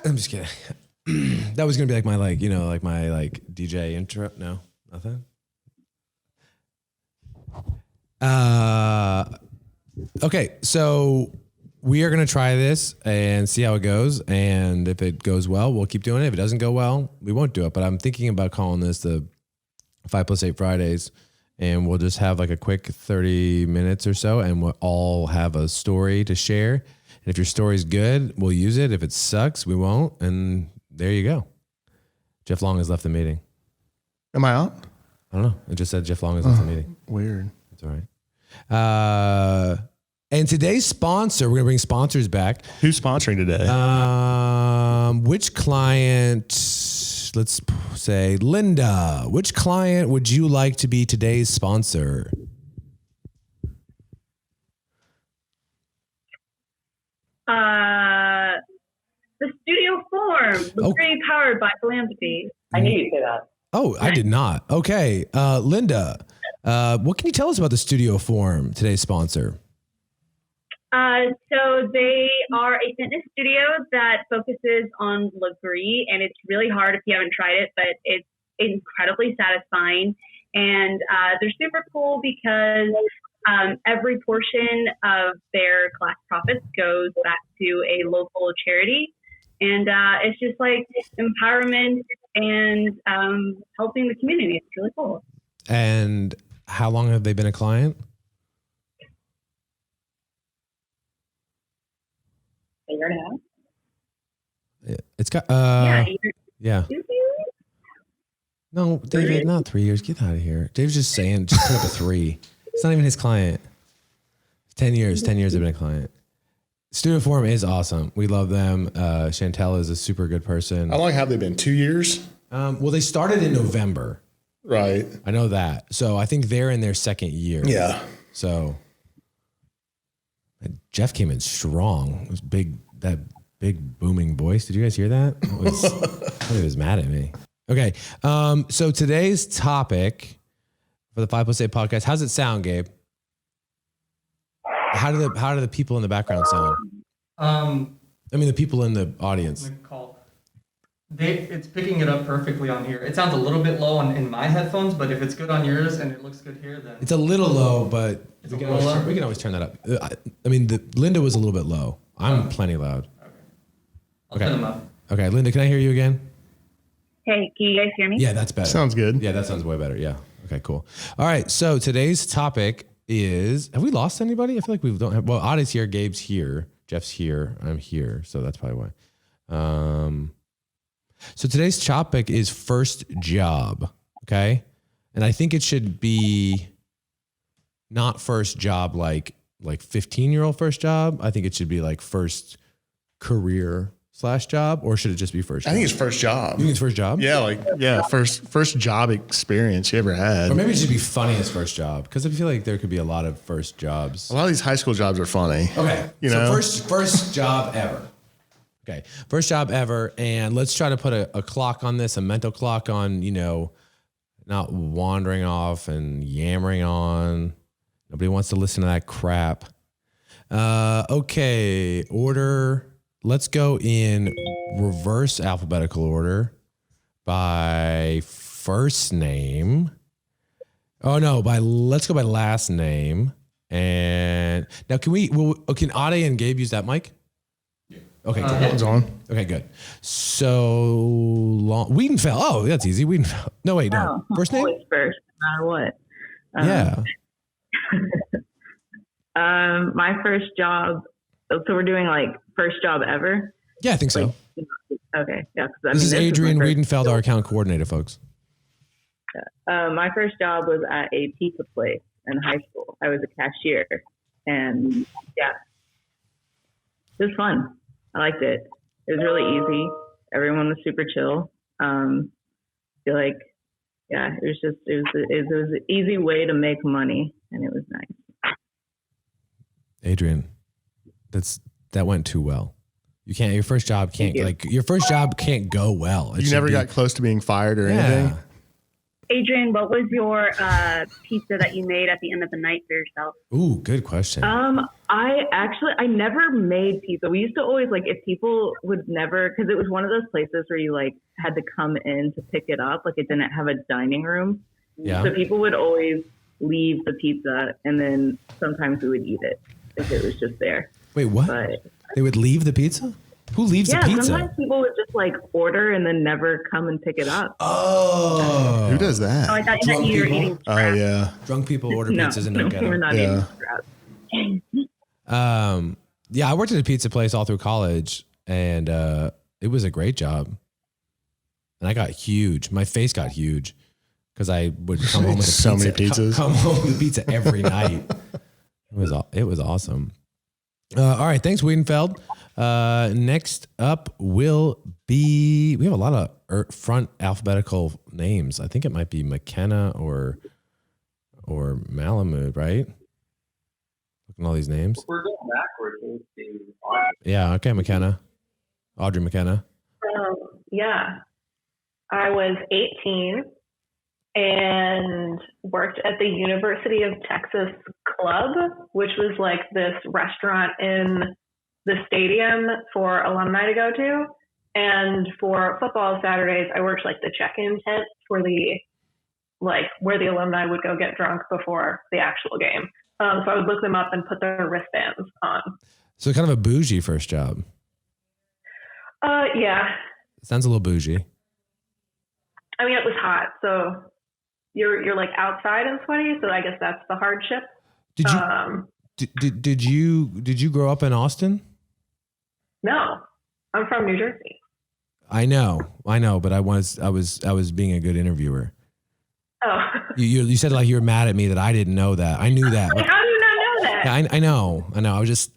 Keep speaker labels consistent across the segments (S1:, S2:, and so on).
S1: I'm just kidding. That was gonna be like my my DJ intro. No, nothing. Okay, so we are gonna try this and see how it goes. And if it goes well, we'll keep doing it. If it doesn't go well, we won't do it. But I'm thinking about calling this the 5+8 Fridays, and we'll just have like a quick 30 minutes or so, and we'll all have a story to share. And if your story's good, we'll use it. If it sucks, we won't. And there you go. Jeff Long has left the meeting.
S2: Am I out?
S1: I don't know. It just said Jeff Long has left the meeting.
S2: Weird.
S1: That's all right. And today's sponsor, we're going to bring sponsors back.
S2: Who's sponsoring today?
S1: Which client, let's say Linda, which client would you like to be today's sponsor?
S3: The Studio Form, Luxury powered by philanthropy.
S4: I knew you'd say that.
S1: Oh, I did not. Okay. Linda, what can you tell us about the Studio Form, today's sponsor?
S3: So they are a fitness studio that focuses on luxury, and it's really hard if you haven't tried it, but it's incredibly satisfying. And they're super cool because every portion of their class profits goes back to a local charity. And it's just like empowerment and helping the community. It's really cool.
S1: And how long have they been a client?
S3: A year and a half.
S1: It's got yeah. No, David, not 3 years. Get out of here. David's just saying, just put up a 3. It's not even his client. 10 years. 10 years they've been a client. Studio Forum is awesome. We love them. Chantel is a super good person.
S2: How long have they been? 2 years?
S1: Well, they started in November.
S2: Right.
S1: I know that. So I think they're in their second year.
S2: Yeah.
S1: So Jeff came in strong. It was that big booming voice. Did you guys hear that? He was mad at me. Okay. So today's topic for the 5+8 podcast, how's it sound, Gabe? How do the people in the background sound? I mean, the people in the audience.
S4: It's picking it up perfectly on here. It sounds a little bit low in my headphones, but if it's good on yours and it looks good here, then
S1: it's a little low, but we can always turn that up. I mean, Linda was a little bit low. I'm plenty loud.
S4: Okay. I'll turn them up.
S1: Okay, Linda, can I hear you again?
S3: Hey, can you guys hear me?
S1: Yeah, that's better.
S2: Sounds good.
S1: Yeah, that sounds way better. Yeah. Okay, cool. All right. So today's topic is, have we lost anybody? I feel like we don't have, well, Audie's here, Gabe's here, Jeff's here, I'm here. So that's probably why. So today's topic is first job. Okay. And I think it should be not first job, like 15-year-old first job. I think it should be like first career/job, or should it just be first job?
S2: I think it's first job.
S1: You think it's first job?
S2: Yeah, first job experience you ever had.
S1: Or maybe it should be funniest first job, because I feel like there could be a lot of first jobs.
S2: A lot of these high school jobs are funny.
S1: Okay, so first job ever. Okay, first job ever, and let's try to put a clock on this, a mental clock on, not wandering off and yammering on. Nobody wants to listen to that crap. Okay, order. Let's go in reverse alphabetical order by first name. Oh no, let's go by last name. And now can Ade and Gabe use that mic? Yeah. Okay, cool.
S2: That one's on.
S1: Okay, good. So Wiedenfeld. Oh, that's easy. Wiedenfeld. No, wait, no. First name?
S3: Always first, no matter what.
S1: Yeah.
S3: My first job. So we're doing like first job ever.
S1: Yeah, I think so.
S3: Okay. Yeah.
S1: This is Adrian Wiedenfeld, our account coordinator, folks.
S3: My first job was at a pizza place in high school. I was a cashier, and yeah, it was fun. I liked it. It was really easy. Everyone was super chill. I feel like, yeah, it was an easy way to make money, and it was nice.
S1: Adrian, that went too well. Your first job can't go well.
S2: You never got close to being fired or anything?
S3: Adrian, what was your pizza that you made at the end of the night for yourself?
S1: Ooh, good question.
S5: I never made pizza. We used to always like if people would never, because it was one of those places where you like had to come in to pick it up. Like it didn't have a dining room.
S1: Yeah.
S5: So people would always leave the pizza and then sometimes we would eat it if it was just there.
S1: Wait, what?
S5: But,
S1: they would leave the pizza? Who leaves the pizza?
S5: Sometimes people would just like order and then never come and pick it up.
S1: Oh.
S2: Who does that?
S3: Oh, I thought
S1: Drunk
S3: you were
S1: people?
S3: eating
S2: Oh,
S3: scraps.
S2: yeah.
S1: Drunk people order pizzas and don't get
S5: we're
S1: them.
S5: not
S2: Yeah.
S5: eating scraps.
S1: Yeah, I worked at a pizza place all through college, and it was a great job. And I got huge. My face got huge because I would come home with a pizza.
S2: So many pizzas.
S1: Come home with pizza every night. It was awesome. All right, thanks, Wiedenfeld. Next up will be, we have a lot of front alphabetical names. I think it might be McKenna or Malamud, right? Looking at all these names.
S6: We're going backwards to Audrey.
S1: Yeah, okay, McKenna. Audrey McKenna.
S7: Yeah. I was 18 and worked at the University of Texas Club, which was like this restaurant in the stadium for alumni to go to. And for football Saturdays, I worked like the check-in tent for the, like where the alumni would go get drunk before the actual game. So I would look them up and put their wristbands on.
S1: So kind of a bougie first job.
S7: Yeah.
S1: Sounds a little bougie.
S7: I mean, it was hot, so you're like outside and sweaty. So I guess that's the hardship.
S1: Did you grow up in Austin?
S7: No, I'm from New Jersey.
S1: I know, but I was being a good interviewer.
S7: Oh.
S1: You said like you were mad at me that I didn't know that. I knew that.
S7: How do you not know that?
S1: Yeah, I know.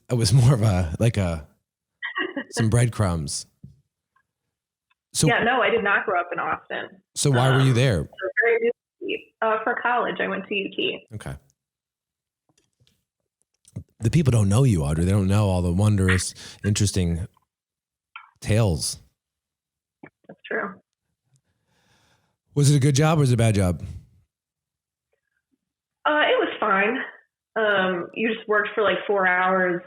S1: I was more of some breadcrumbs. So
S7: Yeah, no, I did not grow up in Austin.
S1: So why were you there?
S7: So very new. For college, I went to UT.
S1: Okay. The people don't know you, Audrey. They don't know all the wondrous, interesting tales.
S7: That's true.
S1: Was it a good job or was it a bad job?
S7: It was fine. You just worked for like 4 hours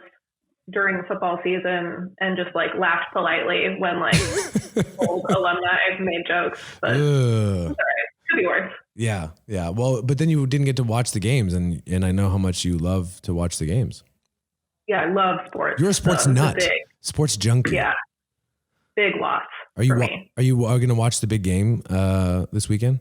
S7: during football season and just like laughed politely when like old alumni made jokes. But sorry, could be worse.
S1: Yeah. Well, but then you didn't get to watch the games, and I know how much you love to watch the games.
S7: Yeah, I love sports.
S1: You're a sports nut, sports junkie.
S7: Yeah, big loss.
S1: Are you
S7: me.
S1: going to watch the big game this weekend?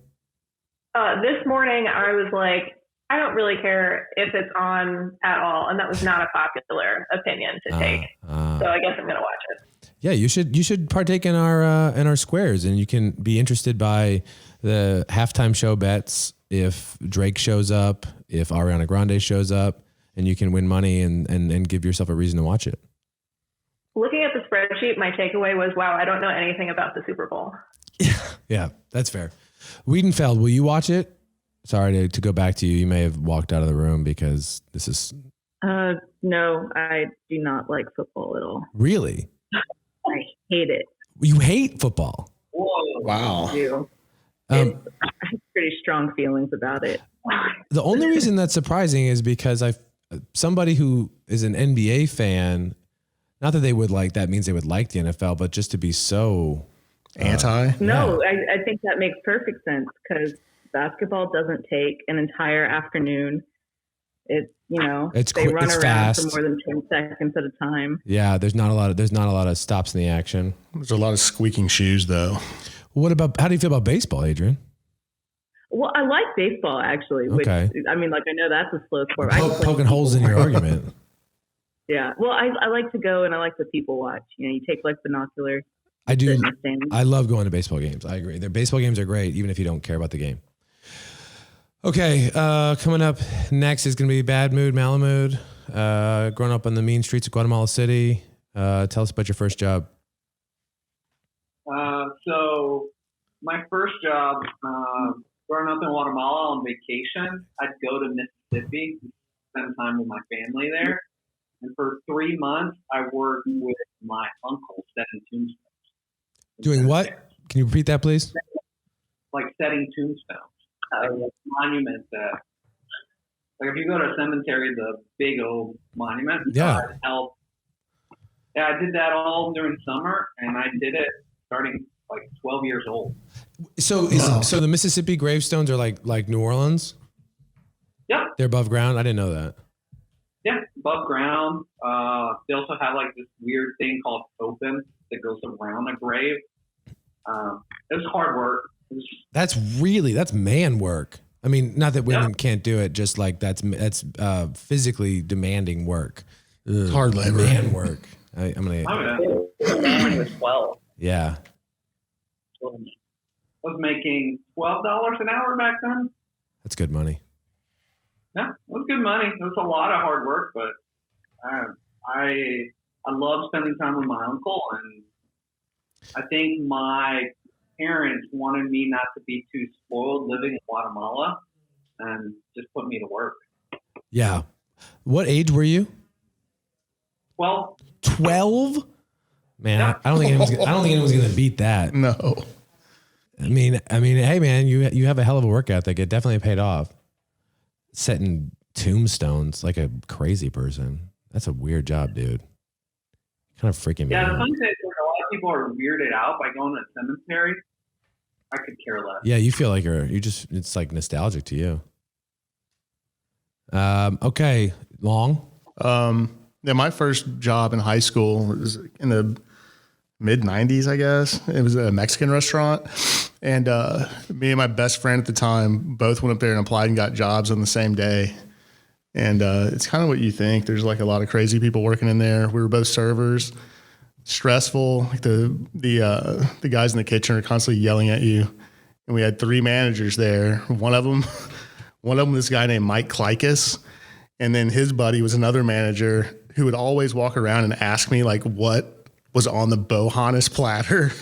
S7: This morning I was like, I don't really care if it's on at all, and that was not a popular opinion to take. So I guess I'm going to watch it.
S1: Yeah, you should partake in our squares, and you can be interested by the halftime show bets if Drake shows up, if Ariana Grande shows up, and you can win money and give yourself a reason to watch it.
S7: Looking at the spreadsheet, my takeaway was, wow, I don't know anything about the Super Bowl.
S1: Yeah, that's fair. Wiedenfeld, will you watch it? Sorry to go back to you. You may have walked out of the room because this is...
S5: No, I do not like football at all.
S1: Really?
S5: I hate it.
S1: You hate football?
S6: Whoa.
S2: Wow.
S5: I do. I have pretty strong feelings about it.
S1: The only reason that's surprising is because somebody who is an NBA fan, not that they would like, that means they would like the NFL, but just to be so...
S2: Anti?
S5: No, I think that makes perfect sense because basketball doesn't take an entire afternoon. It's they run
S1: it's
S5: around
S1: fast.
S5: for more than 10 seconds at a time.
S1: Yeah, there's not a lot of stops in the action.
S2: There's a lot of squeaking shoes, though.
S1: How do you feel about baseball, Adrian?
S5: Well, I like baseball actually. Which,
S1: Okay.
S5: I mean, like I know that's a slow sport.
S1: Poking holes in your argument.
S5: Yeah. Well, I like to go and I like to people watch. You take like binoculars.
S1: I do.
S5: sit in the stands.
S1: I love going to baseball games. I agree. Their baseball games are great, even if you don't care about the game. Okay, coming up next is going to be Bad Mood, Malamud. Growing up on the mean streets of Guatemala City. Tell us about your first job.
S6: So my first job, growing up in Guatemala on vacation, I'd go to Mississippi to spend time with my family there. And for 3 months, I worked with my uncle setting tombstones.
S1: Doing what? Can you repeat that, please?
S6: Like setting tombstones. monument that, like if you go to a cemetery, the big old monument.
S1: Yeah.
S6: I did that all during summer, and I did it starting like 12 years old.
S1: So so the Mississippi gravestones are like New Orleans?
S6: Yeah.
S1: They're above ground? I didn't know that.
S6: Yeah, above ground. They also have like this weird thing called open that goes around a grave. It was hard work.
S1: That's man work. I mean, not that women can't do it, just like that's physically demanding work.
S2: It's hard labor.
S1: Man work. I'm going to.
S6: I was 12.
S1: Yeah.
S6: I was making $12 an hour back then.
S1: That's good money.
S6: Yeah, it was good money. It was a lot of hard work, but I love spending time with my uncle, and I think my parents wanted me not to be too spoiled living in Guatemala, and just put me to work.
S1: Yeah. What age were you?
S6: 12.
S1: 12? Man, yeah. I don't think anyone's going to beat that.
S2: No.
S1: I mean, hey man, you have a hell of a work ethic. It definitely paid off. Setting tombstones like a crazy person. That's a weird job, dude. Kind of freaking me out.
S6: Yeah, the funny thing is a lot of people are weirded out by going to a cemetery. I could care less.
S1: Yeah, you feel like it's like nostalgic to you. Okay, Long.
S2: Yeah, my first job in high school was in the mid 90s, I guess. It was a Mexican restaurant. And me and my best friend at the time both went up there and applied and got jobs on the same day. And it's kind of what you think. There's like a lot of crazy people working in there. We were both servers. Stressful. Like the guys in the kitchen are constantly yelling at you. And we had 3 managers there. One of them, this guy named Mike Klikas. And then his buddy was another manager who would always walk around and ask me like what was on the Bohannes platter.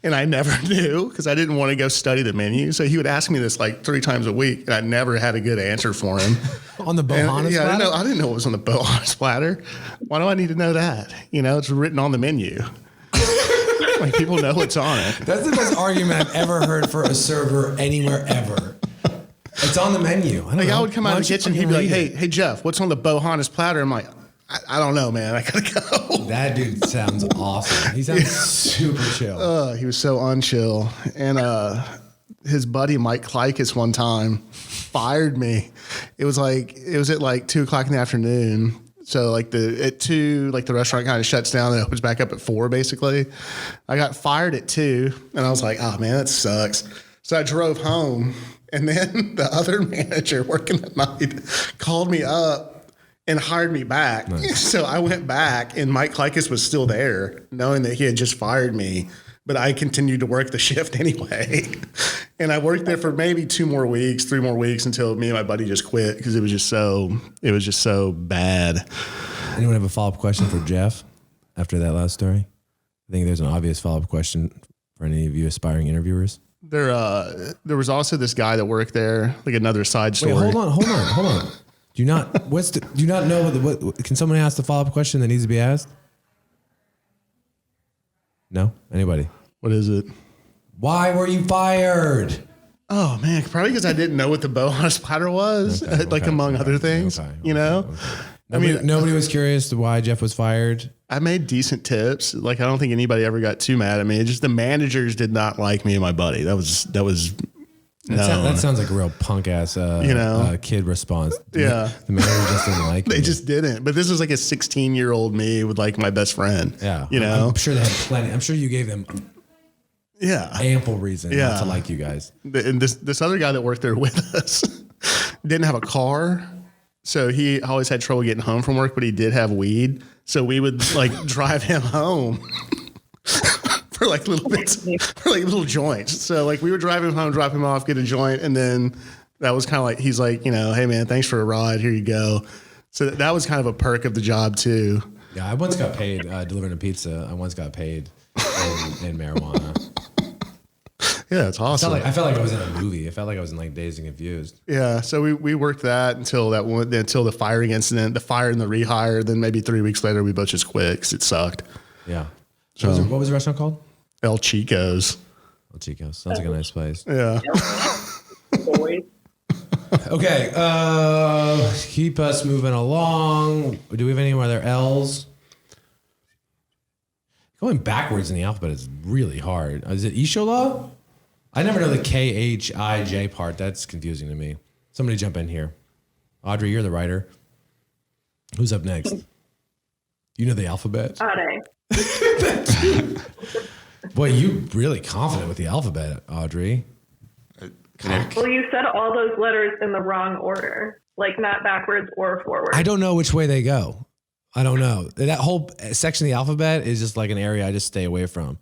S2: And I never knew because I didn't want to go study the menu. So he would ask me this like 3 times a week, and I never had a good answer for him.
S1: On the Bohannes platter?
S2: I didn't know what was on the Bohannes platter. Why do I need to know that? It's written on the menu. Like people know what's on it.
S1: That's the best argument I've ever heard for a server anywhere ever. It's on the menu.
S2: I would come out of the kitchen, he'd be like, hey, Jeff, what's on the Bohannes platter? I'm like, I don't know, man. I gotta go.
S1: That dude sounds awesome. He sounds super chill.
S2: He was so unchill. And his buddy Mike Klikas one time fired me. It was at like 2:00 in the afternoon. So at 2, like the restaurant kind of shuts down and opens back up at 4 basically. I got fired at 2 and I was like, oh man, that sucks. So I drove home, and then the other manager working that night called me up and hired me back. Nice. So I went back, and Mike Klikas was still there, knowing that he had just fired me. But I continued to work the shift anyway. And I worked there for maybe 3 more weeks until me and my buddy just quit because it was just so bad.
S1: Anyone have a follow-up question for Jeff after that last story? I think there's an obvious follow-up question for any of you aspiring interviewers.
S2: There was also this guy that worked there, like another side story.
S1: Wait, hold on. Do you not know what? Can someone ask the follow-up question that needs to be asked? No? Anybody?
S2: What is it?
S1: Why were you fired?
S2: Oh man, probably because I didn't know what the Bohannes platter was, among other things. Okay.
S1: Nobody was curious to why Jeff was fired.
S2: I made decent tips. Like I don't think anybody ever got too mad at me. It's just the managers did not like me and my buddy. That was.
S1: That sounds like a real punk ass, kid response.
S2: Yeah,
S1: the manager just didn't like.
S2: They just didn't. But this was like a 16-year-old me with like my best friend.
S1: Yeah, I'm sure they had plenty. I'm sure you gave them. Ample reason not to like you guys.
S2: And this other guy that worked there with us didn't have a car, so he always had trouble getting home from work. But he did have weed, so we would like drive him home. For like little bits, for like little joints. So like we would drive him home, drop him off, get a joint, and then that was kind of like he's like, hey man, thanks for a ride. Here you go. So that was kind of a perk of the job too.
S1: Yeah, I once got paid delivering a pizza. I once got paid in marijuana.
S2: Yeah, it's awesome.
S1: I felt like I was in a movie. I felt like I was in like Dazed and Confused.
S2: Yeah, so we worked that until the firing incident, the fire and the rehire. Then maybe 3 weeks later, we both just quit because it sucked.
S1: Yeah. So what was the restaurant called?
S2: El Chico's.
S1: El Chico's. Sounds like a nice place.
S2: Yeah.
S6: boys.
S1: Okay, keep us moving along. Do we have any other L's? Going backwards in the alphabet is really hard. Is it Ishola? I never know the K-H-I-J part. That's confusing to me. Somebody jump in here. Audrey, you're the writer. Who's up next? You know the alphabet?
S7: Ade.
S1: Boy, you really confident with the alphabet, Audrey.
S7: Well, you said all those letters in the wrong order, like not backwards or forward.
S1: I don't know which way they go. I don't know. That whole section of the alphabet is just like an area I just stay away from.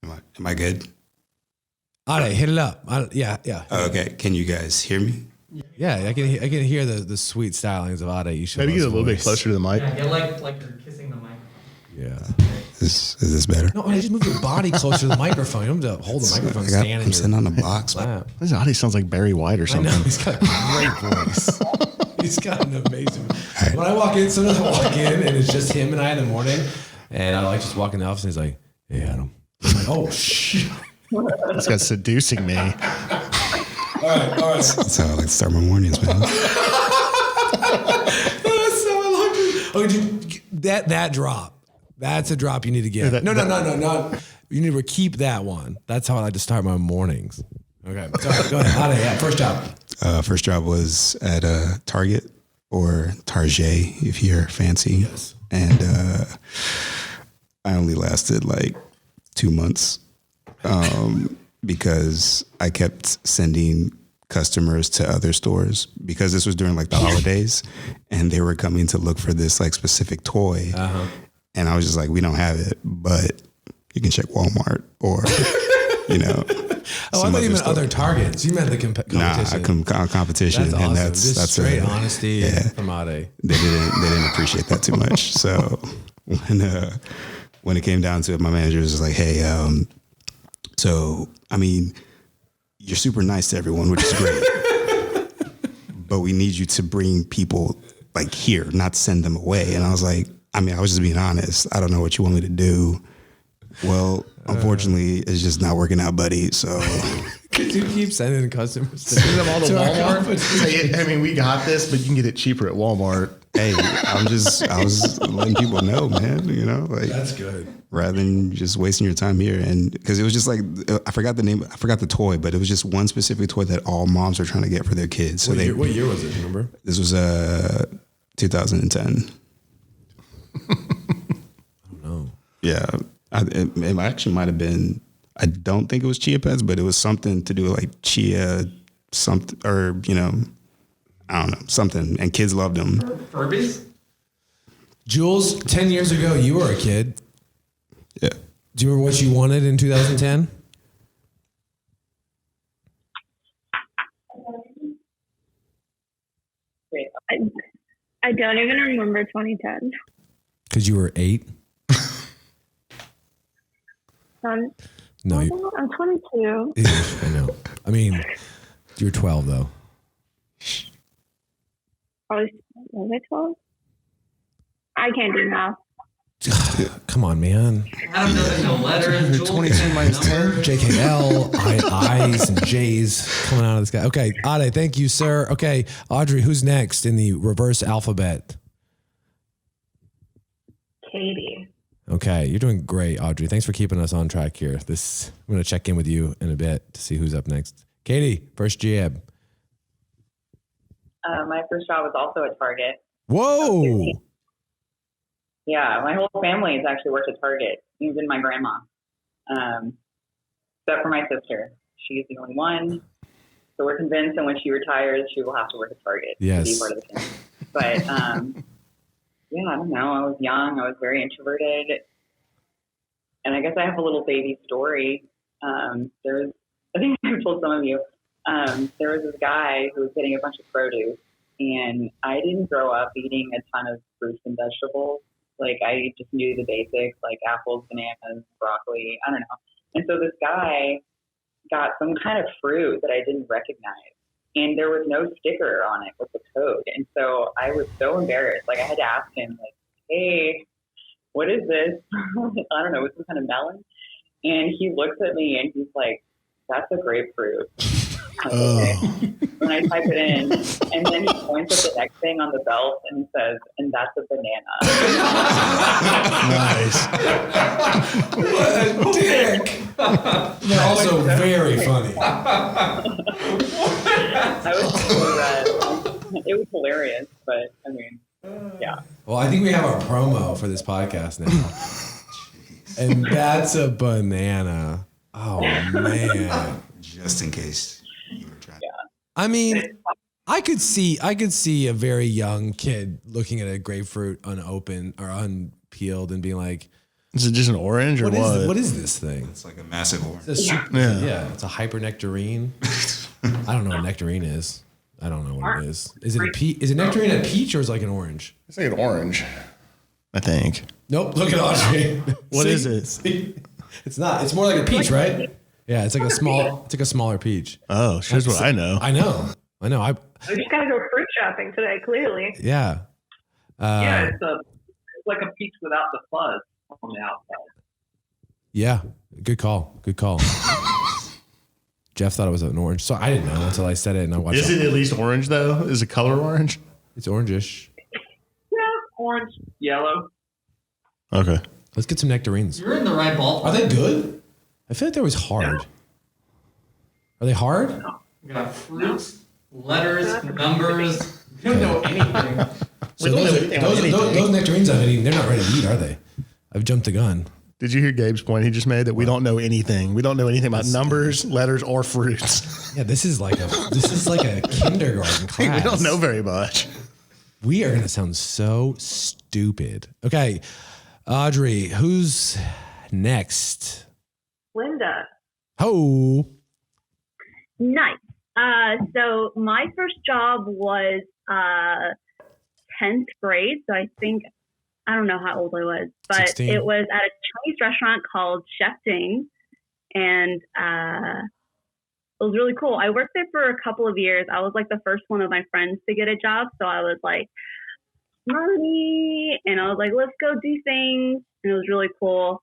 S8: Am I good?
S1: All right, hit it up. Yeah.
S8: Okay, can you guys hear me?
S1: Yeah, I can hear the sweet stylings of Ade Ishola's
S2: Maybe get a little bit
S1: voice.
S2: closer to the mic.
S4: Yeah, get like you're kissing the microphone.
S1: Yeah.
S8: Is this better?
S1: No, just move your body closer to the microphone. You don't have to hold the microphone standing.
S8: I'm sitting on the box.
S1: Lap.
S2: This Adi sounds like Barry White or
S1: I
S2: something.
S1: know, he's got a great voice. He's got an amazing voice. When I walk in, sometimes I walk in and it's just him and I in the morning. And I like just walk in the office and he's like, hey, Adam. I'm like, oh, shit.
S2: This guy's seducing me.
S1: All right.
S8: That's how I like to start my mornings, man.
S1: Okay, that drop. That's a drop you need to get.
S2: Yeah,
S1: No. You need to keep that one. That's how I like to start my mornings. Okay. Sorry, go ahead. Yeah, first job.
S8: First job was at Target or Target, if you're fancy.
S1: Yes.
S8: And I only lasted like 2 months because I kept sending customers to other stores because this was during like the holidays and they were coming to look for this like specific toy. Uh-huh. And I was just like, we don't have it, but you can check Walmart or, you know.
S1: Oh, I thought you meant other Targets. You meant the competition.
S8: Nah, competition.
S1: That's awesome.
S8: And
S1: That's straight honesty from Ade.
S8: They didn't appreciate that too much. So when it came down to it, my manager was just like, hey, so, I mean, you're super nice to everyone, which is great. But we need you to bring people like here, not send them away. And I was like, I was just being honest. I don't know what you want me to do. Well, unfortunately, it's just not working out, buddy. So
S1: Because you keep sending customers to
S2: Send them all to
S1: to our
S2: Walmart.
S1: competition.
S2: Say, I mean, we got this, but you can get it cheaper at Walmart.
S8: hey, I was letting people know, man, you know, like
S1: That's good.
S8: rather than just wasting your time here. And because it was just like, I forgot the toy, but it was just one specific toy that all moms are trying to get for their kids. So
S1: What year was it? Remember?
S8: This was 2010.
S1: I don't know.
S8: Yeah. It actually might have been, I don't think it was Chia Pets, but it was something to do with like Chia something, or, you know, I don't know, something. And kids loved them.
S4: Furbies?
S1: Jules, 10 years ago, you were a kid.
S8: Yeah.
S1: Do you remember what you wanted in 2010?
S9: I don't even remember 2010.
S1: Because you were 8? No,
S9: I'm 22.
S1: I know. I mean, you're 12 though.
S9: Probably was I 12? I can't do math.
S1: Come on, man.
S4: Adam doesn't know letters. Jules
S2: 22
S4: doesn't
S2: minus
S4: know
S2: 10.
S4: numbers.
S1: JKL, I's and J's coming out of this guy. Okay, Ade, thank you, sir. Okay, Audrey, who's next in the reverse alphabet?
S7: Katie.
S1: Okay, you're doing great, Audrey. Thanks for keeping us on track here. I'm going to check in with you in a bit to see who's up next. Katie, first jab.
S10: My first job was also at Target.
S1: Whoa!
S10: Yeah, my whole family has actually worked at Target, even my grandma. Except for my sister. She's the only one. So we're convinced that when she retires, she will have to work at Target to be part of the family. But yeah, I don't know. I was young. I was very introverted. And I guess I have a little baby story. I think I've told some of you, there was this guy who was getting a bunch of produce, and I didn't grow up eating a ton of fruits and vegetables. Like, I just knew the basics, like apples, bananas, broccoli, I don't know. And so this guy got some kind of fruit that I didn't recognize, and there was no sticker on it with the code. And so I was so embarrassed. Like, I had to ask him, like, hey, what is this? I don't know, it's some kind of melon. And he looks at me and he's like, "That's a grapefruit."
S2: Oh.
S10: When I type it in, and then he points at the next thing on the belt and he says, "And that's a banana."
S2: Nice.
S1: What a dick. They're also very funny.
S10: I was so it was hilarious, but I mean, yeah.
S1: Well, I think we have our promo for this podcast now. And that's a banana. Oh, man.
S8: Just in case you were trying.
S10: Yeah.
S1: I mean, I could see a very young kid looking at a grapefruit unopened or unpeeled and being like,
S2: Is it just an orange or what?
S1: What is this thing?
S8: It's like a massive orange.
S1: Yeah, it's a hypernectarine. I don't know what nectarine is. I don't know what it is. Is it a peach? Is it nectarine a peach or is it like an orange?
S2: It's like an orange, I think.
S1: Nope. Look at Audrey.
S2: What is it?
S1: See? It's not. It's more like a peach, right? Yeah, it's like a small. It's like a smaller peach.
S2: Oh, here's what I know.
S1: I know.
S7: We just gotta go fruit shopping today. Clearly.
S1: Yeah.
S6: Yeah, it's like a peach without the fuzz on the outside.
S1: Yeah. Good call. Good call. Jeff thought it was an orange, so I didn't know until I said it and I watched.
S2: Is it at least orange though? Is it color orange?
S1: It's orangish.
S6: Yeah, orange, yellow.
S2: Okay.
S1: Let's get some nectarines.
S4: You're in the right ballpark.
S1: Are they good? I feel like they're always hard.
S6: Yeah.
S1: Are they hard?
S4: We got fruits, letters, numbers. We don't know anything.
S1: So those nectarines I'm eating, they're not ready to eat, are they? I've jumped the gun.
S2: Did you hear Gabe's point he just made that we don't know anything? We don't know anything about numbers, letters, or fruits.
S1: Yeah, this is like a kindergarten class.
S2: We don't know very much.
S1: We are going to sound so stupid. Okay, Audrey, who's next?
S7: Linda.
S1: Oh.
S3: Nice. So my first job was 10th grade. So I don't know how old I was, but
S1: 16.
S3: It was at a Chinese restaurant called Chef Ding. And it was really cool. I worked there for a couple of years. I was like the first one of my friends to get a job. So I was like, money. And I was like, let's go do things. And it was really cool.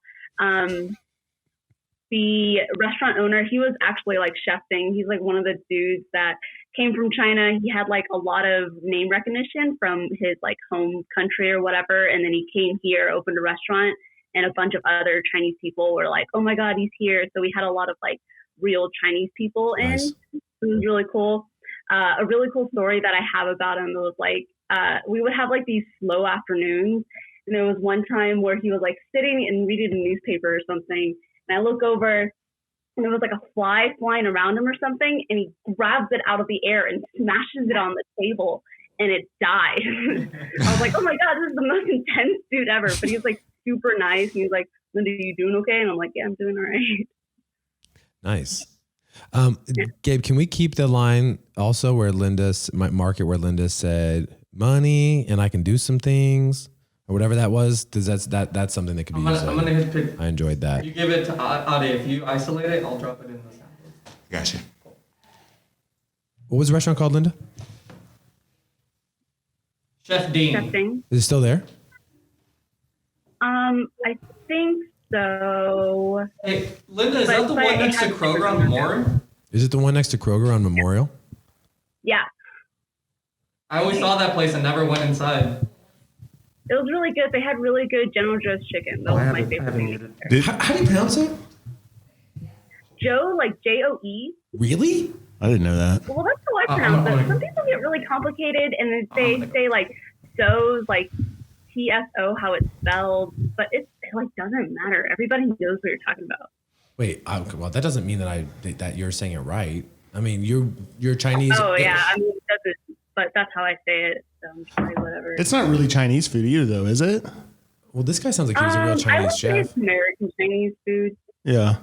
S3: The restaurant owner, he was actually like Chef Ding. He's like one of the dudes that came from China. He had like a lot of name recognition from his like home country or whatever. And then he came here, opened a restaurant, and a bunch of other Chinese people were like, oh my God, he's here. So we had a lot of like real Chinese people in.
S1: Nice.
S3: It was really cool. A really cool story that I have about him was like, we would have like these slow afternoons. And there was one time where he was like sitting and reading a newspaper or something. And I look over and there was like a fly flying around him or something. And he grabs it out of the air and smashes it on the table and it died. I was like, oh my God, this is the most intense dude ever. But he was like super nice. And he was like, Linda, you doing okay? And I'm like, yeah, I'm doing all right.
S1: Nice. Gabe, can we keep the line also where Linda said money and I can do some things or whatever that was? Does that's something that could be used.
S4: I'm gonna hit pick.
S1: I enjoyed that.
S4: You give it to Ade. If you isolate it, I'll drop it in the sound.
S8: Gotcha.
S1: What was the restaurant called, Linda?
S4: Chef Dean.
S3: Chef Ding.
S1: Is it still there?
S3: I think so.
S4: Hey, Linda, is that the one next to Kroger on Memorial?
S1: Is it the one next to Kroger on Memorial?
S3: Yeah.
S4: I always saw that place and never went inside.
S3: It was really good. They had really good General Joe's chicken. That was my favorite thing.
S1: How do you pronounce it?
S3: Joe, like Joe.
S1: Really?
S2: I didn't know that.
S3: Well, that's how I pronounce it. Some people get really complicated and then they say like so's like TSO how it's spelled, but it like doesn't matter. Everybody knows what you're talking about.
S1: Wait, well, that doesn't mean that you're saying it right. I mean, you're Chinese.
S3: Oh yeah, I mean it doesn't, but that's how I say it. So I'm just like whatever.
S2: It's not really Chinese food either, though, is it?
S1: Well, this guy sounds like he's a real
S3: I
S1: Chinese
S3: would say
S1: chef.
S3: it's American Chinese food.
S2: Yeah.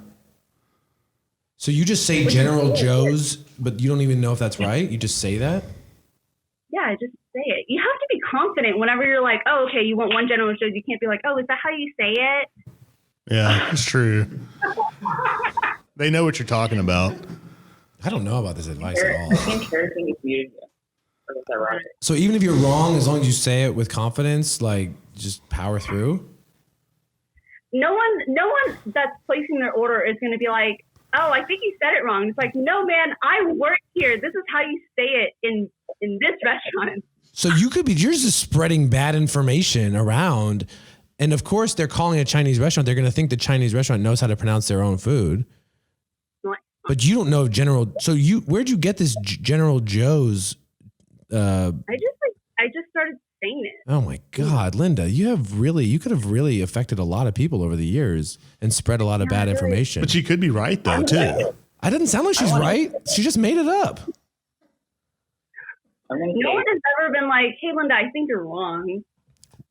S1: So you just say General Joe's, but you don't even know if that's right? You just say that?
S3: Yeah, just say it. You have to be confident whenever you're like, oh, okay, you want one General Joe's. You can't be like, oh, is that how you say it?
S2: Yeah, it's true. They know what you're talking about.
S1: I don't know about this advice at all.
S10: I think everything is muted. Is that right?
S1: So even if you're wrong, as long as you say it with confidence, like just power through?
S3: no one that's placing their order is going to be like, oh, I think you said it wrong. It's like, no, man, I work here. This is how you say it in this restaurant.
S1: So you're just spreading bad information around. And of course, they're calling a Chinese restaurant. They're going to think the Chinese restaurant knows how to pronounce their own food. But you don't know General. So where'd you get this General Joe's?
S3: I just started saying it.
S1: Oh my God, Linda, you could have really affected a lot of people over the years and spread a lot of bad information.
S2: But she could be right though, too.
S1: I didn't sound like she's right. She just made it up.
S3: No one has ever been like, hey, Linda, I think you're wrong.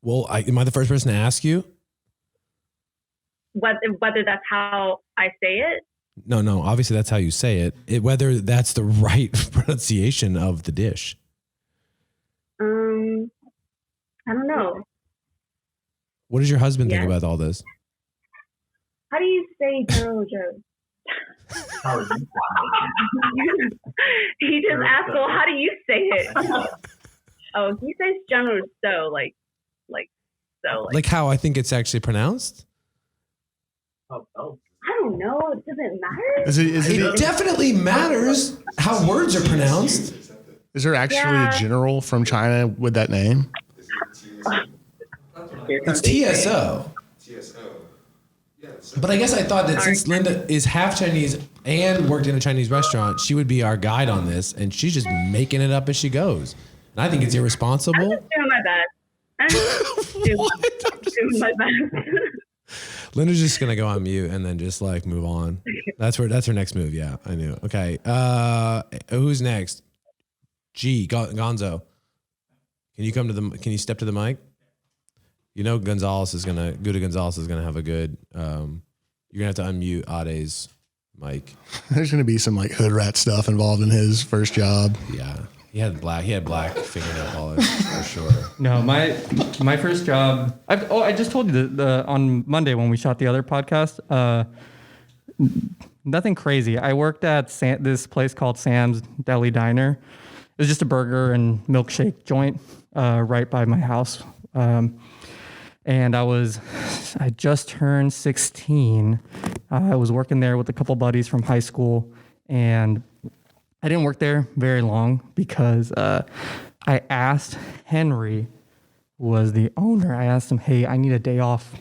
S1: Well, am I the first person to ask you?
S3: Whether that's how I say it?
S1: No. Obviously, that's how you say it. Whether that's the right pronunciation of the dish.
S3: I don't know.
S1: What does your husband think about all this?
S3: How do you say General Joe? He just asked, well, how do you say it? Oh, he says General So, like so.
S1: Like how I think it's actually pronounced?
S3: I don't know. It doesn't matter.
S1: It definitely matters how words are pronounced.
S2: Is there actually a general from China with that name?
S1: It's TSO. But I guess I thought that since Linda is half Chinese and worked in a Chinese restaurant, she would be our guide on this, and she's just making it up as she goes. And I think it's irresponsible.
S3: I'm just doing my best. I'm doing my best.
S1: Linda's just gonna go on mute and then just like move on. That's her next move. Yeah, I knew. Okay. Who's next? Gonzo. Can you step to the mic? You know Guda Gonzalez is gonna have a good you're gonna have to unmute Ade's mic.
S2: There's gonna be some like hood rat stuff involved in his first job.
S1: Yeah. He had black fingernail polish for sure.
S4: No, my first job. I just told you the on Monday when we shot the other podcast. Nothing crazy. I worked at this place called Sam's Deli Diner. It was just a burger and milkshake joint right by my house. And I just turned 16. I was working there with a couple buddies from high school, and I didn't work there very long because I asked Henry, who was the owner, I asked him, hey, I need a day off.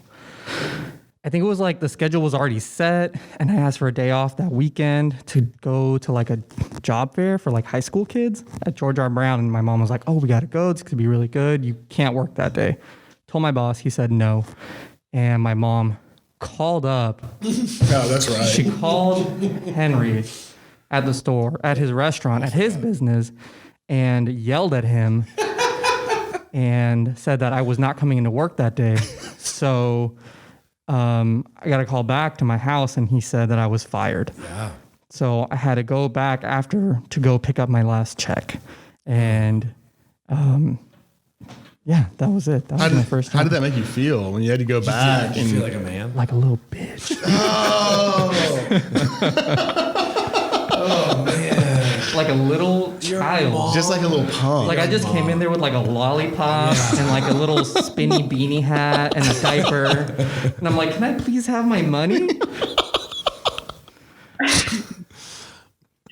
S4: I think it was like the schedule was already set, and I asked for a day off that weekend to go to like a job fair for like high school kids at George R. Brown. And my mom was like, oh, we got to go. It's going to be really good. You can't work that day. Told my boss, he said no. And my mom called up.
S2: Oh, that's right.
S4: She called Henry at the store, at his restaurant, at his business, and yelled at him and said that I was not coming into work that day. So I got a call back to my house, and he said that I was fired.
S1: Yeah.
S4: So I had to go back after to go pick up my last check. And yeah, that was it. That was my first time.
S2: How did that make you feel when you had to go back?
S1: Did you feel like a man?
S4: Like a little bitch.
S1: Oh man.
S4: Like a little child.
S2: Just like a little punk.
S4: Like I just came in there with like a lollipop and like a little spinny beanie hat and a diaper. And I'm like, can I please have my money?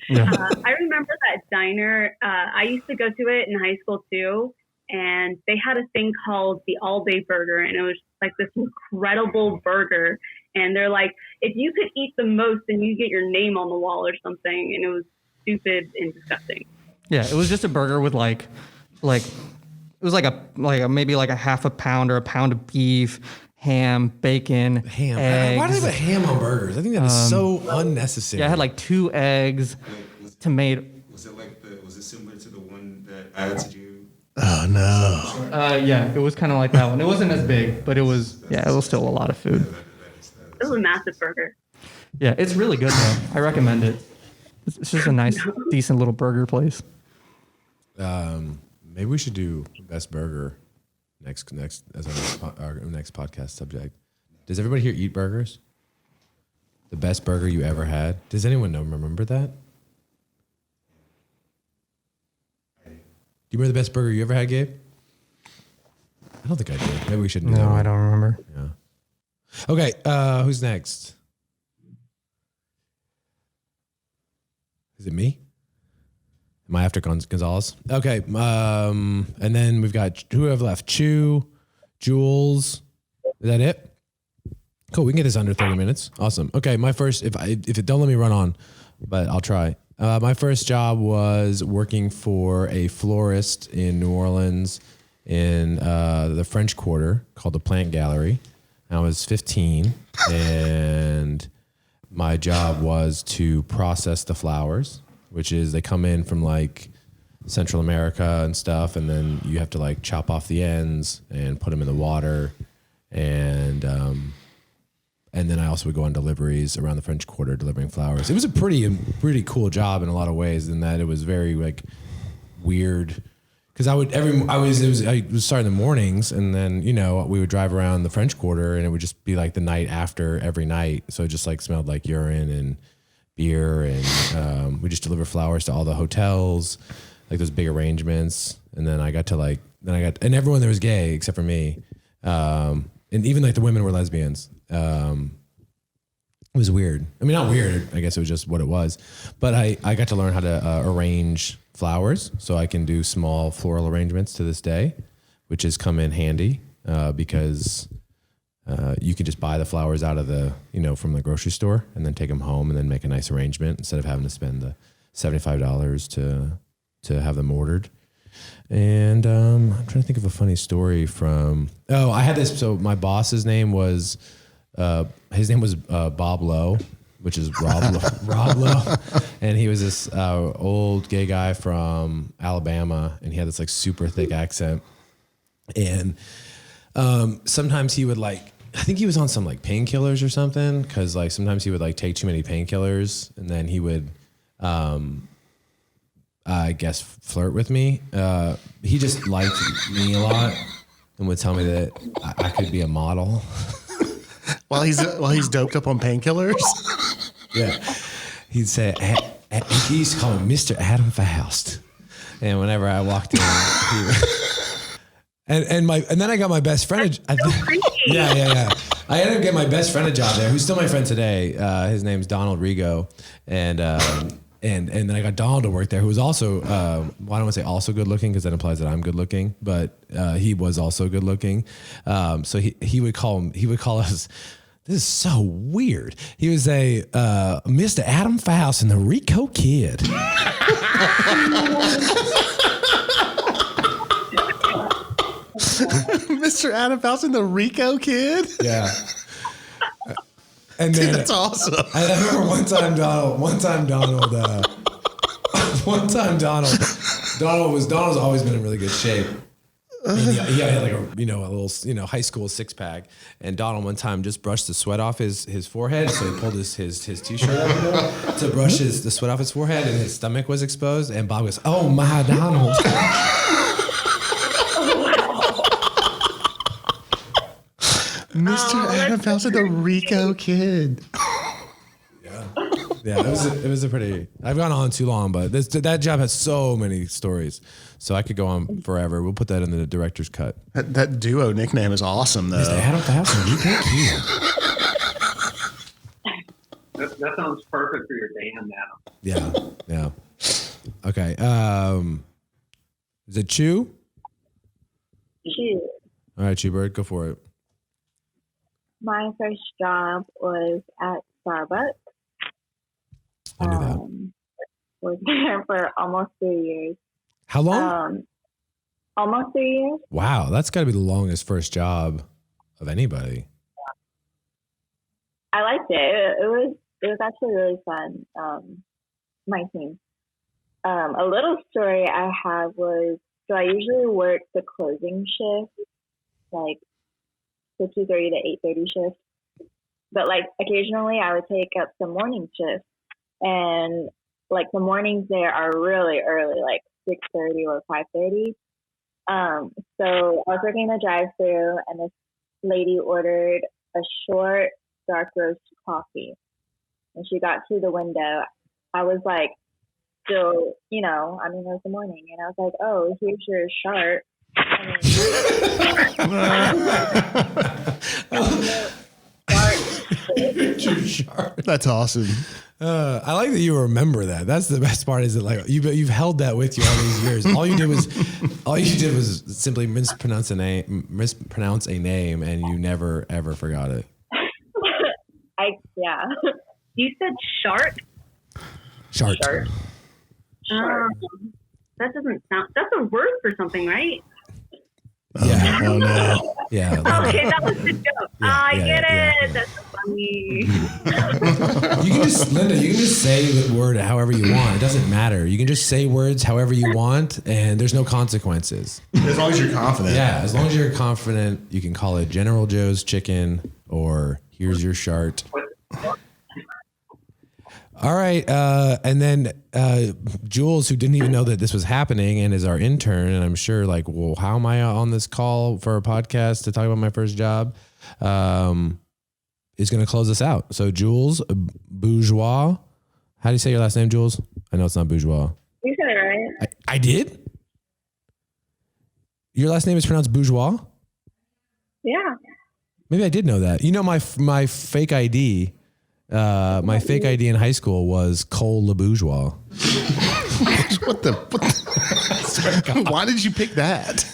S4: Yeah.
S3: I remember that diner. I used to go to it in high school too. And they had a thing called the all-day burger. And it was like this incredible burger. And they're like, if you could eat the most, then you get your name on the wall or something. And it was stupid and disgusting.
S4: Yeah, it was just a burger with like it was like a maybe like a half a pound or a pound of beef, ham, bacon,
S1: Ham.
S4: eggs.
S1: Why do they put ham on burgers? I think that is so unnecessary.
S4: Yeah, I had like 2 eggs, tomato.
S8: Was it similar to the one that I had to do?
S2: Oh no.
S4: Yeah, it was kind of like that one. It wasn't as big, but it was still a lot of food.
S3: It was a massive burger.
S4: Yeah, it's really good though. I recommend it. It's just a nice, decent little burger place.
S1: Maybe we should do best burger next as our next podcast subject. Does everybody here eat burgers? The best burger you ever had? Does anyone remember that? Do you remember the best burger you ever had, Gabe? I don't think I do. Maybe we should do that.
S4: No,
S1: one.
S4: I don't remember.
S1: Yeah. Okay, who's next? Is it me? Am I after Gonzalez? Okay, and then we've got who have left? Chew, Jules. Is that it? Cool. We can get this under 30 minutes. Awesome. Okay, my first. If it don't let me run on, but I'll try. My first job was working for a florist in New Orleans in the French Quarter called the Plant Gallery. I was 15, and my job was to process the flowers, which is they come in from like Central America and stuff, and then you have to like chop off the ends and put them in the water, and then I also would go on deliveries around the French Quarter delivering flowers. It was a pretty cool job in a lot of ways, in that it was very like weird. Because I was starting in the mornings, and then we would drive around the French Quarter, and it would just be like the night after every night, so it just like smelled like urine and beer, and we just deliver flowers to all the hotels, like those big arrangements. And then and everyone there was gay except for me, and even like the women were lesbians. It was weird. I mean, not weird. I guess it was just what it was. But I got to learn how to arrange flowers, so I can do small floral arrangements to this day, which has come in handy because you can just buy the flowers out of from the grocery store and then take them home and then make a nice arrangement instead of having to spend the $75 to have them ordered. And I'm trying to think of a funny story from. Oh, I had this. So my boss's name was. His name was Bob Lowe, which is Rob Lowe, and he was this old gay guy from Alabama, and he had this like super thick accent, and sometimes he would like, I think he was on some like painkillers or something, because like sometimes he would like take too many painkillers, and then he would, I guess, flirt with me. He just liked me a lot and would tell me that I could be a model.
S2: While he's doped up on painkillers.
S1: Yeah, he'd say he used to call him Mr. Adam Faust, and whenever I walked in, and then I got my best friend. Yeah. I ended up getting my best friend a job there, who's still my friend today. His name's Donald Rigo, and then I got Donald to work there, who was also I don't want to say also good looking, because that implies that I'm good looking, but he was also good looking. So he would call us. This is so weird. He would say, Mr. Adam Faust and the Rico Kid.
S2: Mr. Adam Faust and the Rico Kid?
S1: Yeah. And then,
S2: dude, that's awesome.
S1: I remember one time Donald's always been in really good shape. And he had like a little high school six pack, and Donald one time just brushed the sweat off his forehead, so he pulled his t-shirt up to brush the sweat off his forehead, and his stomach was exposed, and Bob goes, "Oh my Donald."
S2: Mr. Adam Faust and the Rico Kid.
S1: Yeah, it was a pretty. I've gone on too long, but that job has so many stories, so I could go on forever. We'll put that in the director's cut.
S2: That duo nickname is awesome, though.
S1: Mr. Adam Faust and Rico
S6: Kid. That sounds perfect for your band, Adam.
S1: Yeah. Okay. Is it Chew?
S9: Chew.
S1: All right, Chew Bird, go for it.
S9: My first job was at Starbucks.
S1: I knew that.
S9: Was there for almost 3 years.
S1: How long?
S9: Almost 3 years.
S1: Wow, that's got to be the longest first job of anybody.
S9: I liked it. It was actually really fun. My team. A little story I have was, so I usually work the closing shift, like the 2:30 to 8:30 shift. But like occasionally I would take up some morning shifts. And like the mornings there are really early, like 6:30 or 5:30. So I was working the drive-through, and this lady ordered a short dark roast coffee. When she got to the window, I was like, still, it was the morning, and I was like, "Oh, here's your sharp."
S2: That's awesome.
S1: I like that you remember that. That's the best part. Is that like you've held that with you all these years. All you did was simply mispronounce a name, and you never ever forgot it.
S9: Yeah.
S3: You said shark?
S1: Shark.
S3: That doesn't sound. That's a word for something, right?
S1: Yeah.
S2: Oh no.
S1: Yeah.
S3: Okay, that was the joke. I get it. That's funny.
S1: You can just, Linda, you can just say the word however you want. It doesn't matter. You can just say words however you want, and there's no consequences.
S2: As long as you're confident.
S1: Yeah, as long as you're confident, you can call it General Joe's chicken or here's your shart. All right, and then Jules, who didn't even know that this was happening and is our intern, and I'm sure like, well, how am I on this call for a podcast to talk about my first job, is going to close us out. So Jules Bourgeois, how do you say your last name, Jules? I know it's not Bourgeois.
S9: You said it right.
S1: I did? Your last name is pronounced Bourgeois?
S9: Yeah.
S1: Maybe I did know that. You know, my fake ID... my fake ID in high school was Cole Le Bourgeois.
S2: What the? Why did you pick that?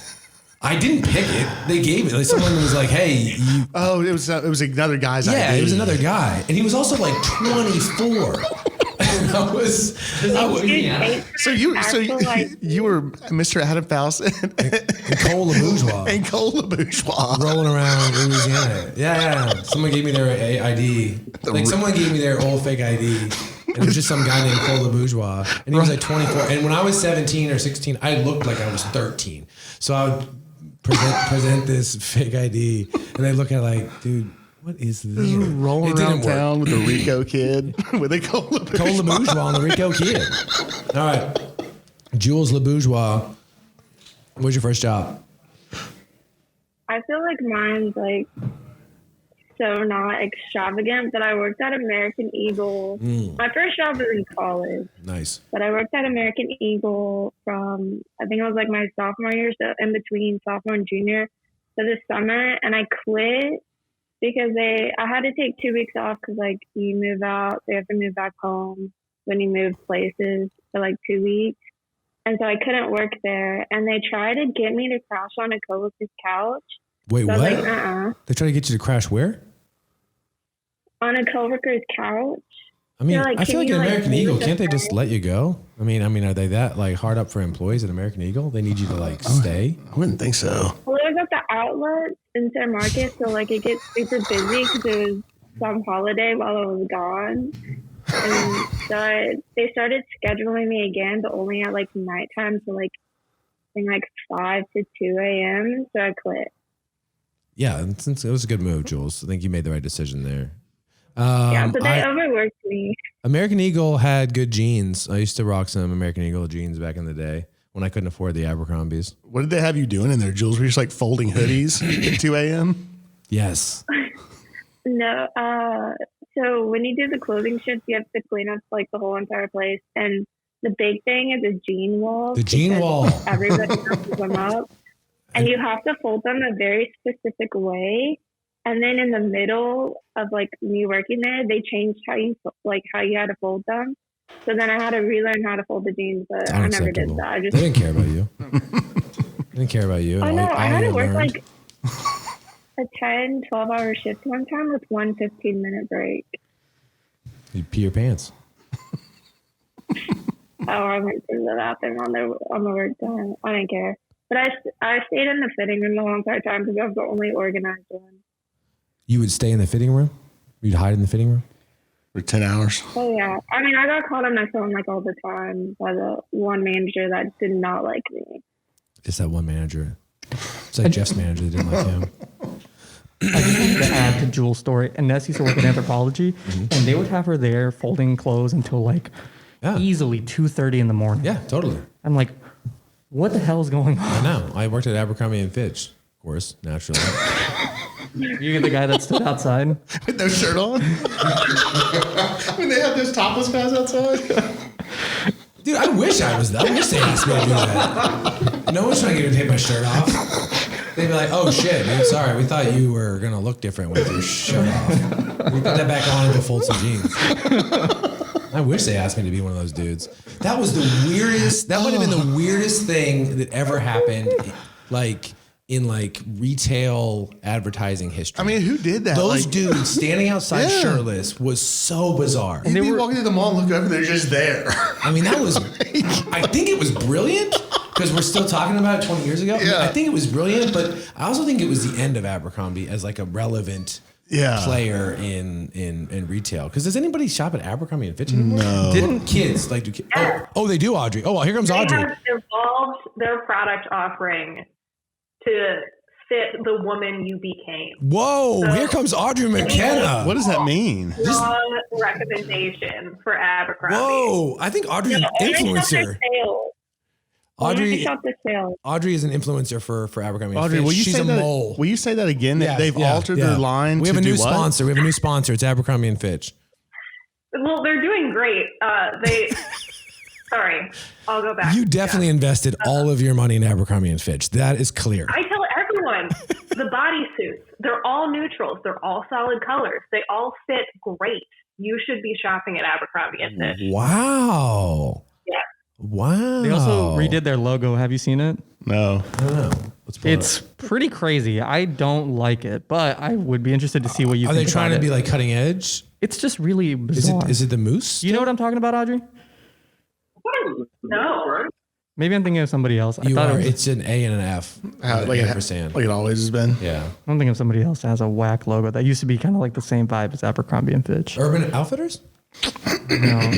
S1: I didn't pick it. They gave it. Like someone was like, "Hey, you."
S2: Oh, it was another guy's ID.
S1: Yeah, it was another guy, and he was also like 24. I was
S2: So you were Mr. Adam Faust and
S1: Cole Le Bourgeois
S2: and Cole Le Bourgeois
S1: rolling around Louisiana. Yeah. Someone gave me their ID. Like someone gave me their old fake ID. And it was just some guy named Cole Le Bourgeois. And he was like 24. And when I was 17 or 16, I looked like I was 13. So I would present this fake ID. And they look at it like, dude, what is this?
S2: Just rolling around town with a Rico kid. With a Cole Le Bourgeois.
S1: Cole Le Bourgeois and the Rico kid. All right. Jules Le Bourgeois, what's your first job?
S9: I feel like mine's like so not extravagant, but I worked at American Eagle. My first job was in college.
S1: Nice.
S9: But I worked at American Eagle from, I think it was like my sophomore year, so in between sophomore and junior for the summer, and I quit because I had to take 2 weeks off because like you move out, they have to move back home when you move places for like 2 weeks. And so I couldn't work there. And they tried to get me to crash on a coworker's couch.
S1: Wait,
S9: so
S1: what?
S9: I was like,
S1: They try to get you to crash where?
S9: On a coworker's couch.
S1: I mean,
S9: like,
S1: I feel like at American Eagle, can't they just
S9: friend?
S1: let you go? I mean, are they that like hard up for employees at American Eagle? They need you to like stay?
S2: I wouldn't think so.
S9: Well, it was at the outlet in San Marcos, so like it gets super busy because it was some holiday while I was gone. And so they started scheduling me again, but only at like nighttime, so like I think like 5 to 2 a.m. So I quit.
S1: Yeah, it was a good move, Jules. I think you made the right decision there.
S9: Yeah, but they overworked me.
S1: American Eagle had good jeans. I used to rock some American Eagle jeans back in the day when I couldn't afford the Abercrombies.
S2: What did they have you doing in there, Jules? Were you just like folding hoodies at 2 a.m.?
S1: Yes.
S9: No. So when you do the clothing shifts, you have to clean up like the whole entire place. And the big thing is a jean wall.
S1: The jean wall.
S9: Everybody messes them up. And you have to fold them a very specific way. And then in the middle of like me working there, they changed how you had to fold them. So then I had to relearn how to fold the jeans, but I never did that.
S1: They didn't care about you. They didn't care about you.
S9: Oh no, I had to work like a 10, 12-hour shift one time with one 15-minute break.
S1: You pee your pants.
S9: I went to the bathroom on the work time. I didn't care. But I stayed in the fitting room the whole entire time because I was the only organized one.
S1: You would stay in the fitting room? You'd hide in the fitting room?
S2: For 10 hours?
S9: Oh, yeah. I mean, I got called on my phone like all the time by the one manager that did not like me.
S1: Just that one manager. It's like Jeff's manager that didn't like him.
S4: I just wanted to add to Jules' story. Ness used to work in anthropology, and they would have her there folding clothes until like easily 2:30 in the morning.
S1: Yeah, totally.
S4: I'm like, what the hell is going on?
S1: I know. I worked at Abercrombie and Fitch, of course, naturally.
S4: You're the guy that stood outside
S2: with no shirt on. When they have those topless guys outside.
S1: Dude, I wish I was that. I wish they asked me to do that. No one's trying to get me to take my shirt off. They'd be like, "Oh shit, dude, sorry, we thought you were gonna look different with your shirt off. We put that back on and go fold some jeans." I wish they asked me to be one of those dudes. That was the weirdest. That might have been the weirdest thing that ever happened, like in like retail advertising history.
S2: I mean, who did that?
S1: Those
S2: Like,
S1: dudes standing outside shirtless was so bizarre.
S2: And they were walking to the mall and look over, they're just there.
S1: I mean, that was. I think it was brilliant. Because we're still talking about it 20 years ago.
S2: Yeah.
S1: I think it was brilliant, but I also think it was the end of Abercrombie as like a relevant player in retail. Because does anybody shop at Abercrombie and Fitch anymore?
S2: No.
S1: Didn't kids like do kids? Oh, they do, Audrey. Oh, well, here comes
S7: They
S1: Audrey.
S7: have evolved their product offering to fit the woman you became.
S1: Whoa, here comes Audrey McKenna.
S2: What does that mean?
S7: Strong recommendation for Abercrombie.
S1: Whoa, I think Audrey's an influencer. Audrey is an influencer for Abercrombie.
S2: Audrey, will you
S1: She's
S2: say
S1: a
S2: that?
S1: mole.
S2: Will you say that again? That they've altered their line.
S1: We have a
S2: to
S1: new
S2: do what?
S1: sponsor. We have a new sponsor. It's Abercrombie and Fitch.
S7: Well, they're doing great. Sorry, I'll go back.
S1: You definitely invested all of your money in Abercrombie and Fitch. That is clear.
S7: I tell everyone, the bodysuits, they're all neutrals. They're all solid colors. They all fit great. You should be shopping at Abercrombie and Fitch.
S1: Wow.
S7: Yeah.
S1: Wow.
S4: They also redid their logo. Have you seen it?
S2: No.
S1: I don't know.
S4: It's pretty crazy. I don't like it, but I would be interested to see what you
S1: Are
S4: think.
S1: they trying
S4: about
S1: to be
S4: it.
S1: like cutting edge?
S4: It's just really bizarre.
S1: Is it the moose?
S4: You know what I'm talking about, Audrey?
S7: No.
S4: Maybe I'm thinking of somebody else.
S1: You are. It's an A and an F.
S2: Like it always has been.
S1: Yeah.
S4: I'm thinking of somebody else that has a whack logo that used to be kind of like the same vibe as Abercrombie and Fitch.
S1: Urban Outfitters?
S4: No.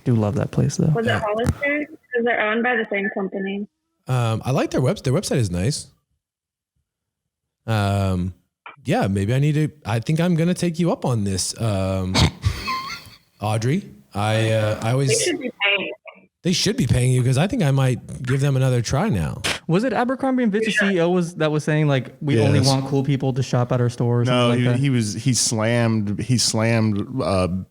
S4: Do love that place though.
S3: Was it Hollister? Because they're owned by the same company.
S1: I like their website. Their website is nice. Yeah, maybe I think I'm going to take you up on this. Audrey, I always,
S7: They should be paying.
S1: They should be paying you because I think I might give them another try now.
S4: Was it Abercrombie and Fitch's CEO that was saying like we only want cool people to shop at our stores?
S2: No,
S4: like that?
S2: he slammed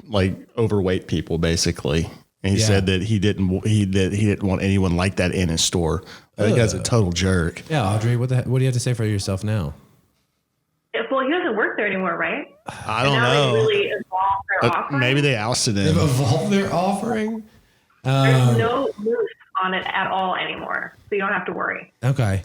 S2: like overweight people basically. And he said that he didn't want anyone like that in his store. I think that's a total jerk.
S1: Yeah, Audrey, what do you have to say for yourself now?
S7: Well, he doesn't work there anymore, right?
S2: I don't know.
S7: They really evolved their offering.
S2: Maybe they ousted him.
S1: They've evolved their offering.
S7: There's no moose on it at all anymore, so you don't have to worry.
S1: Okay.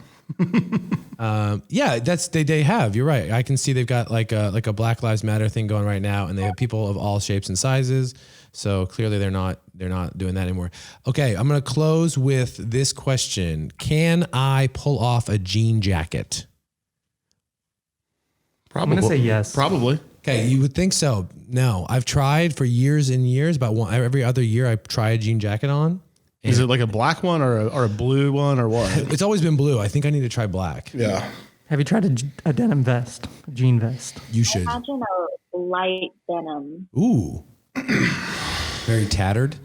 S1: Yeah, that's they have. You're right. I can see they've got like a Black Lives Matter thing going right now, and they have people of all shapes and sizes. So clearly they're not doing that anymore. Okay, I'm gonna close with this question: can I pull off a jean jacket?
S2: Probably.
S4: I'm gonna say yes.
S2: Probably.
S1: Okay, you would think so. No, I've tried for years and years. Every other year, I try a jean jacket on.
S2: Is it like a black one or a blue one or what?
S1: It's always been blue. I think I need to try black.
S2: Yeah.
S4: Have you tried a denim vest, a jean vest?
S1: You should.
S9: Imagine a light denim.
S1: Ooh, very tattered.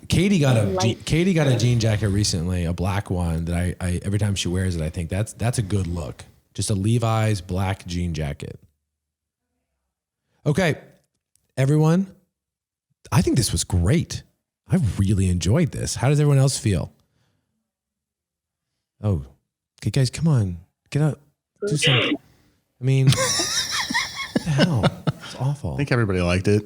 S1: Katie got a jean jacket recently, a black one that I every time she wears it, I think that's a good look. Just a Levi's black jean jacket. Okay, everyone, I think this was great. I really enjoyed this. How does everyone else feel? Oh, okay, guys, come on, get up, do something. I mean, what the hell? It's awful.
S2: I think everybody liked it.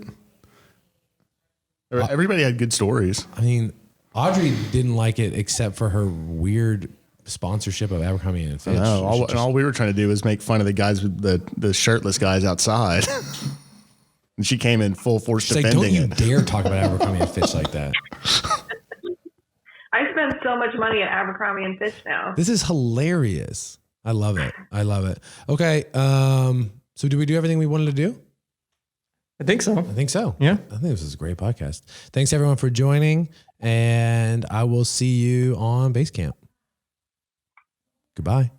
S2: Everybody had good stories.
S1: I mean, Audrey didn't like it except for her weird sponsorship of Abercrombie and Fitch.
S2: No, all we were trying to do was make fun of the guys with the shirtless guys outside. And she came in full force
S1: She's like,
S2: defending
S1: don't you dare talk about Abercrombie and Fitch like that.
S7: I spend so much money at Abercrombie and Fitch now.
S1: This is hilarious. I love it. Okay. So did we do everything we wanted to do?
S4: I think so.
S1: I think so.
S4: Yeah.
S1: I think this is a great podcast. Thanks everyone for joining, and I will see you on Basecamp. Goodbye.